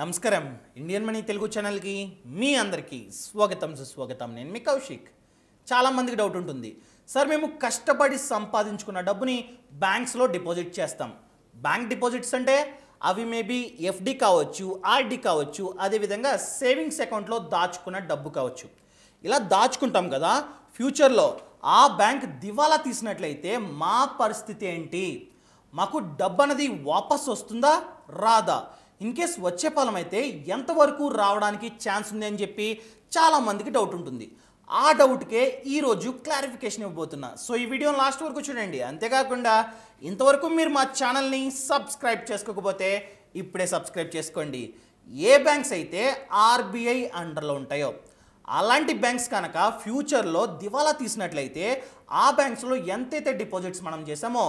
నమస్కారం Indian money Telugu ఛానల్కి మీ అందరికీ స్వాగతం సుస్వాగతం. నేను మీ కౌశిక్. చాలామందికి డౌట్ ఉంటుంది, సార్ మేము కష్టపడి సంపాదించుకున్న డబ్బుని బ్యాంక్స్లో డిపాజిట్ చేస్తాం. బ్యాంక్ డిపాజిట్స్ అంటే అవి మేబీ ఎఫ్డి కావచ్చు, ఆర్డి కావచ్చు, అదేవిధంగా సేవింగ్స్ అకౌంట్లో దాచుకున్న డబ్బు కావచ్చు. ఇలా దాచుకుంటాం కదా, ఫ్యూచర్లో ఆ బ్యాంక్ దివాలా తీసినట్లయితే మా పరిస్థితి ఏంటి? మాకు డబ్బు అనేది వాపస్ వస్తుందా రాదా? ఇన్ కేస్ వచ్చే ఫలం అయితే ఎంతవరకు రావడానికి ఛాన్స్ ఉంది అని చెప్పి చాలామందికి డౌట్ ఉంటుంది. ఆ డౌట్కే ఈరోజు క్లారిఫికేషన్ ఇవ్వబోతున్నా. సో ఈ వీడియోని లాస్ట్ వరకు చూడండి. అంతేకాకుండా ఇంతవరకు మీరు మా ఛానల్ని సబ్స్క్రైబ్ చేసుకోకపోతే ఇప్పుడే సబ్స్క్రైబ్ చేసుకోండి. ఏ బ్యాంక్స్ అయితే ఆర్బీఐ అండర్లో ఉంటాయో అలాంటి బ్యాంక్స్ కనుక ఫ్యూచర్లో దివాలా తీసినట్లయితే ఆ బ్యాంక్స్లో ఎంతైతే డిపాజిట్స్ మనం చేసామో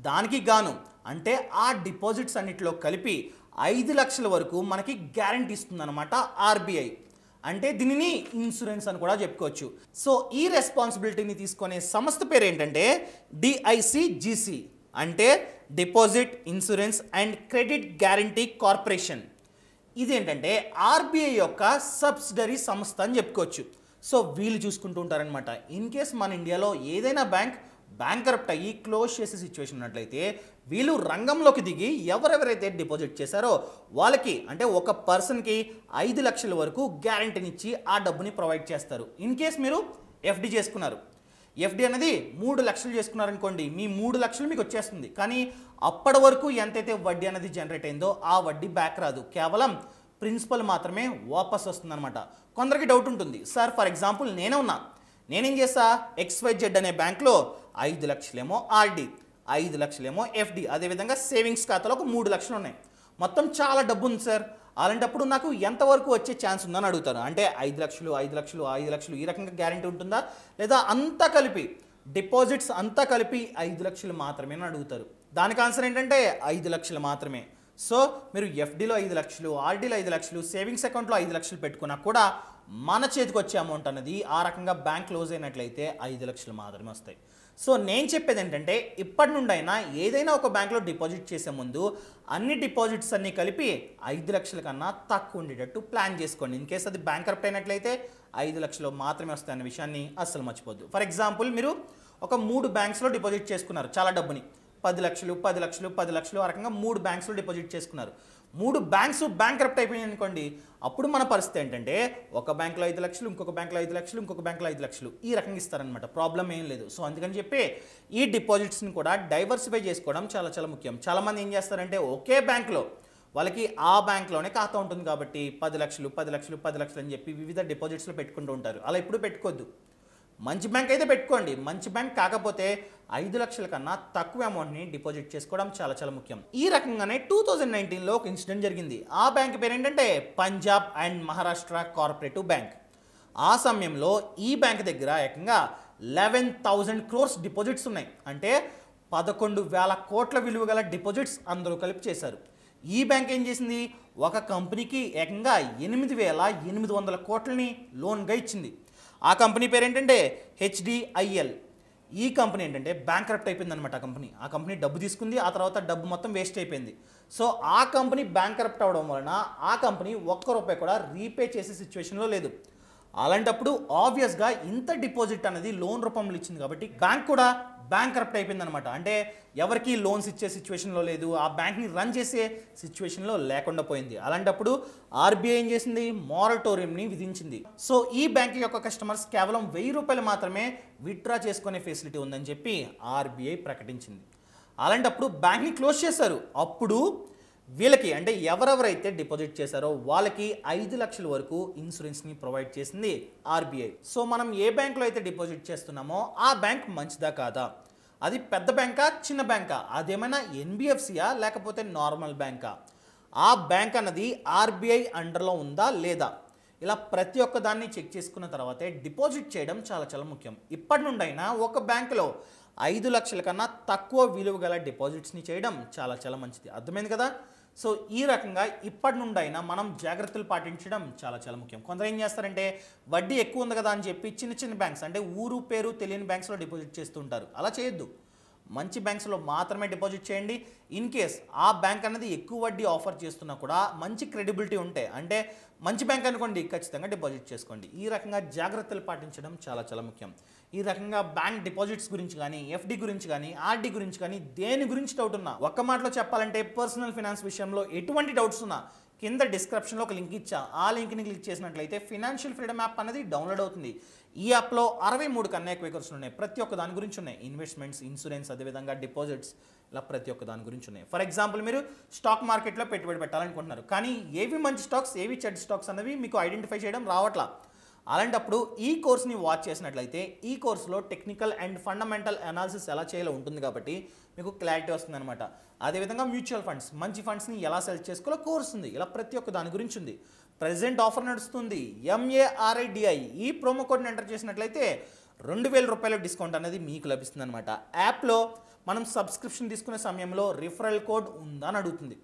దానికి గాను అంటే ఆ డిపాజిట్స్ అన్నిటిలో కలిపి 5 లక్షల వరకు మనకి గ్యారంటీ ఇస్తుందన్నమాట ఆర్బీఐ. అంటే దీనిని ఇన్సూరెన్స్ అని కూడా చెప్పుకోవచ్చు. సో ఈ రెస్పాన్సిబిలిటీని తీసుకునే సంస్థ పేరు ఏంటంటే డిఐసిజిసి, అంటే deposit insurance and credit guarantee corporation. ఇదేంటంటే ఆర్బీఐ యొక్క సబ్సిడరీ సంస్థ అని చెప్పుకోవచ్చు. సో వీళ్ళు చూసుకుంటూ ఉంటారనమాట. ఇన్ కేస్ మన ఇండియాలో ఏదైనా బ్యాంకరప్ట్ అయ్యి క్లోజ్ చేసే సిచ్యువేషన్ ఉన్నట్లయితే వీళ్ళు రంగంలోకి దిగి ఎవరెవరైతే డిపాజిట్ చేశారో వాళ్ళకి అంటే ఒక పర్సన్కి 5 లక్షల వరకు గ్యారంటీనిచ్చి ఆ డబ్బుని ప్రొవైడ్ చేస్తారు. ఇన్ కేస్ మీరు ఎఫ్డి చేసుకున్నారు, ఎఫ్డి అనేది 3 లక్షలు చేసుకున్నారనుకోండి, మీ 3 లక్షలు మీకు వచ్చేస్తుంది. కానీ అప్పటి వరకు ఎంతైతే వడ్డీ అనేది జనరేట్ అయిందో ఆ వడ్డీ బ్యాక్ రాదు, కేవలం ప్రిన్సిపల్ మాత్రమే వాపస్ వస్తుందన్నమాట. కొందరికి డౌట్ ఉంటుంది, సార్ ఫర్ ఎగ్జాంపుల్ నేనేం చేస్తా, XYZ అనే బ్యాంక్లో 5 లక్షలేమో ఆర్డి, 5 లక్షలేమో ఎఫ్డి, అదేవిధంగా సేవింగ్స్ ఖాతాలో ఒక 3 లక్షలు ఉన్నాయి, మొత్తం చాలా డబ్బు ఉంది సార్, అలాంటప్పుడు నాకు ఎంతవరకు వచ్చే ఛాన్స్ ఉందని అడుగుతారు. అంటే 5 లక్షలు 5 లక్షలు 5 లక్షలు ఈ రకంగా గ్యారంటీ ఉంటుందా, లేదా అంతా కలిపి డిపాజిట్స్ అంతా కలిపి 5 లక్షలు మాత్రమే అని అడుగుతారు. దానికి ఆన్సర్ ఏంటంటే 5 లక్షలు మాత్రమే. సో మీరు ఎఫ్డీలో 5 లక్షలు, ఆర్డీలో 5 లక్షలు, సేవింగ్స్ అకౌంట్లో 5 లక్షలు పెట్టుకున్నా కూడా మన చేతికి వచ్చే అమౌంట్ అనేది ఆ రకంగా బ్యాంక్ క్లోజ్ అయినట్లయితే 5 లక్షలు మాత్రమే వస్తాయి. సో నేను చెప్పేది ఏంటంటే ఇప్పటి నుండి అయినా ఏదైనా ఒక బ్యాంక్లో డిపాజిట్ చేసే ముందు అన్ని డిపాజిట్స్ అన్నీ కలిపి 5 లక్షల కన్నా తక్కువ ఉండేటట్టు ప్లాన్ చేసుకోండి. ఇన్ కేసు అది బ్యాంకరప్ట్ అయినట్లయితే 5 లక్షలు మాత్రమే వస్తాయన్న విషయాన్ని అస్సలు మర్చిపోద్దు. ఫర్ ఎగ్జాంపుల్ మీరు ఒక 3 బ్యాంక్స్లో డిపాజిట్ చేసుకున్నారు చాలా డబ్బుని, 10 లక్షలు 10 లక్షలు 10 లక్షలు ఆ రకంగా 3 బ్యాంక్స్లో డిపాజిట్ చేసుకున్నారు. 3 బ్యాంక్స్ బ్యాంకరప్ట్ అయిపోయినాయి అనుకోండి, అప్పుడు మన పరిస్థితి ఏంటంటే ఒక బ్యాంక్లో 5 లక్షలు, ఇంకొక బ్యాంక్లో 5 లక్షలు, ఇంకొక బ్యాంక్లో 5 లక్షలు ఈ రకంగా ఇస్తారనమాట. ప్రాబ్లం ఏం లేదు. సో అందుకని చెప్పి ఈ డిపాజిట్స్ని కూడా డైవర్సిఫై చేసుకోవడం చాలా చాలా ముఖ్యం. చాలామంది ఏం చేస్తారంటే ఒకే బ్యాంక్లో వాళ్ళకి ఆ బ్యాంక్లోనే ఖాతా ఉంటుంది కాబట్టి 10 లక్షలు 10 లక్షలు 10 లక్షలు అని చెప్పి వివిధ డిపాజిట్స్లో పెట్టుకుంటూ ఉంటారు. అలా ఎప్పుడు పెట్టుకోవద్దు. మంచి బ్యాంక్ అయితే పెట్టుకోండి, మంచి బ్యాంక్ కాకపోతే 5 లక్షల కన్నా తక్కువ అమౌంట్ని డిపాజిట్ చేసుకోవడం చాలా చాలా ముఖ్యం. ఈ రకంగానే 2019లో ఒక ఇన్సిడెంట్ జరిగింది. ఆ బ్యాంక్ పేరు ఏంటంటే Punjab and Maharashtra cooperative bank. ఆ సమయంలో ఈ బ్యాంక్ దగ్గర ఏకంగా 11,000 crores డిపాజిట్స్ ఉన్నాయి. అంటే 11,000 కోట్ల విలువ గల డిపాజిట్స్ అందరూ కలిపి చేశారు. ఈ బ్యాంక్ ఏం చేసింది, ఒక కంపెనీకి ఏకంగా 8,800 కోట్లని లోన్గా ఇచ్చింది. ఆ కంపెనీ పేరు ఏంటంటే HDIL. ఈ కంపెనీ ఏంటంటే బ్యాంకరప్ట్ అయిపోయింది అనమాట. ఆ కంపెనీ డబ్బు తీసుకుంది, ఆ తర్వాత డబ్బు మొత్తం వేస్ట్ అయిపోయింది. సో ఆ కంపెనీ బ్యాంకరప్ట్ అవడం వలన ఆ కంపెనీ ₹1 కూడా రీపే చేసే సిచ్యువేషన్లో లేదు. అలాంటప్పుడు ఆబ్వియస్గా ఇంత డిపాజిట్ అనేది లోన్ రూపంలో ఇచ్చింది కాబట్టి బ్యాంక్ కూడా బ్యాంకరప్ట్ అయిపోయింది అనమాట. అంటే ఎవరికి లోన్స్ ఇచ్చే సిచ్యువేషన్లో లేదు, ఆ బ్యాంక్ని రన్ చేసే సిచ్యువేషన్లో లేకుండా పోయింది. అలాంటప్పుడు ఆర్బీఐ ఏం చేసింది, మారటోరియంని విధించింది. సో ఈ బ్యాంక్ యొక్క కస్టమర్స్ కేవలం ₹1000 మాత్రమే విత్డ్రా చేసుకునే ఫెసిలిటీ ఉందని చెప్పి ఆర్బీఐ ప్రకటించింది. అలాంటప్పుడు బ్యాంక్ని క్లోజ్ చేశారు. అప్పుడు వీళ్ళకి అంటే ఎవరెవరైతే డిపాజిట్ చేశారో వాళ్ళకి 5 లక్షల వరకు ఇన్సూరెన్స్ని ప్రొవైడ్ చేసింది ఆర్బీఐ. సో మనం ఏ బ్యాంక్లో అయితే డిపాజిట్ చేస్తున్నామో ఆ బ్యాంక్ మంచిదా కాదా, అది పెద్ద బ్యాంకా చిన్న బ్యాంకా, అదేమైనా ఎన్బిఎఫ్సియా లేకపోతే నార్మల్ బ్యాంకా, ఆ బ్యాంక్ అన్నది ఆర్బీఐ అండర్లో ఉందా లేదా, ఇలా ప్రతి ఒక్క దాన్ని చెక్ చేసుకున్న తర్వాతే డిపాజిట్ చేయడం చాలా చాలా ముఖ్యం. ఇప్పటి నుండైనా ఒక బ్యాంకులో 5 లక్షల కన్నా తక్కువ విలువ గల డిపాజిట్స్ని చేయడం చాలా చాలా మంచిది. అర్థమైంది కదా. సో ఈ రకంగా ఇప్పటి నుండైనా మనం జాగ్రత్తలు పాటించడం చాలా చాలా ముఖ్యం. కొందరు ఏం చేస్తారంటే వడ్డీ ఎక్కువ ఉంది కదా అని చెప్పి చిన్న చిన్న బ్యాంక్స్ అంటే ఊరు పేరు తెలియని బ్యాంక్స్లో డిపాజిట్ చేస్తూ ఉంటారు. అలా చేయొద్దు. మంచి బ్యాంక్స్లో మాత్రమే డిపాజిట్ చేయండి. ఇన్ కేస్ ఆ బ్యాంక్ అనేది ఎక్కువ వడ్డీ ఆఫర్ చేస్తున్నా కూడా మంచి క్రెడిబిలిటీ ఉంటే, అంటే మంచి బ్యాంక్ అనుకోండి, ఖచ్చితంగా డిపాజిట్ చేసుకోండి. ఈ రకంగా జాగ్రత్తలు పాటించడం చాలా చాలా ముఖ్యం. ఈ రకంగా బ్యాంక్ డిపాజిట్స్ గురించి కానీ, ఎఫ్డి గురించి కానీ, ఆర్డి గురించి కానీ, దేని గురించి డౌట్ ఉన్నా, ఒక్క మాటలో చెప్పాలంటే పర్సనల్ ఫినాన్స్ విషయంలో ఎటువంటి డౌట్స్ ఉన్నా కింద డిస్క్రిప్షన్లో ఒక లింక్ ఇచ్చా. ఆ లింక్ని క్లిక్ చేసినట్లయితే ఫినాన్షియల్ ఫ్రీడమ్ యాప్ అనేది డౌన్లోడ్ అవుతుంది. ఈ యాప్లో 63 కన్నా ఎక్కువ కోర్సులు ఉన్నాయి. ప్రతి ఒక్క దాని గురించి ఉన్నాయి. ఇన్వెస్ట్మెంట్స్, ఇన్సూరెన్స్, అదేవిధంగా డిపాజిట్స్, ఇలా ప్రతి ఒక్క దాని గురించి ఉన్నాయి. ఫర్ ఎగ్జాంపుల్, మీరు స్టాక్ మార్కెట్లో పెట్టుబడి పెట్టాలనుకుంటున్నారు, కానీ ఏవి మంచి స్టాక్స్, ఏవి చెడ్డ స్టాక్స్ అనేవి మీకు ఐడెంటిఫై చేయడం రావట్లా. అలాంటప్పుడు ఈ కోర్స్ని వాచ్ చేసినట్లయితే ఈ కోర్సులో టెక్నికల్ అండ్ ఫండమెంటల్ అనాలిసిస్ ఎలా చేయాలో ఉంటుంది కాబట్టి మీకు క్లారిటీ వస్తుంది అనమాట. అదేవిధంగా మ్యూచువల్ ఫండ్స్, మంచి ఫండ్స్ని ఎలా సెలెక్ట్ చేసుకోవాలో కోర్స్ ఉంది. ఇలా ప్రతి ఒక్క దాని గురించి ఉంది. ప్రెజెంట్ ఆఫర్ నడుస్తుంది MARIDI. ఈ ప్రోమో కోడ్ని ఎంటర్ చేసినట్లయితే 2000 రూపాయల డిస్కౌంట్ అనేది మీకు లభిస్తుంది అనమాట. యాప్లో మనం సబ్స్క్రిప్షన్ తీసుకునే సమయంలో రిఫరల్ కోడ్ ఉందా అని అడుగుతుంది.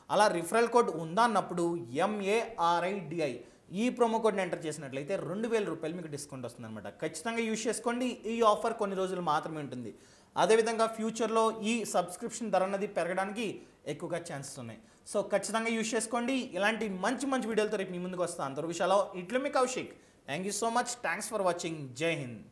అలా రిఫరల్ కోడ్ ఉందా అన్నప్పుడు MARIDI ఈ ప్రోమో కోడ్ని ఎంటర్ చేసినట్లయితే 2000 రూపాయలు మీకు డిస్కౌంట్ వస్తుంది అనమాట. ఖచ్చితంగా యూజ్ చేసుకోండి. ఈ ఆఫర్ కొన్ని రోజులు మాత్రమే ఉంటుంది. అదేవిధంగా ఫ్యూచర్లో ఈ సబ్స్క్రిప్షన్ ధర అనేది పెరగడానికి ఎక్కువగా ఛాన్సెస్ ఉన్నాయి. సో ఖచ్చితంగా యూజ్ చేసుకోండి. ఇలాంటి మంచి మంచి వీడియోలతో రేపు మీ ముందుకు వస్తాను. అంతవరకు విషయాలు ఇట్లు మీ Kaushik. Thank you so much. Thanks for watching. Jai Hind.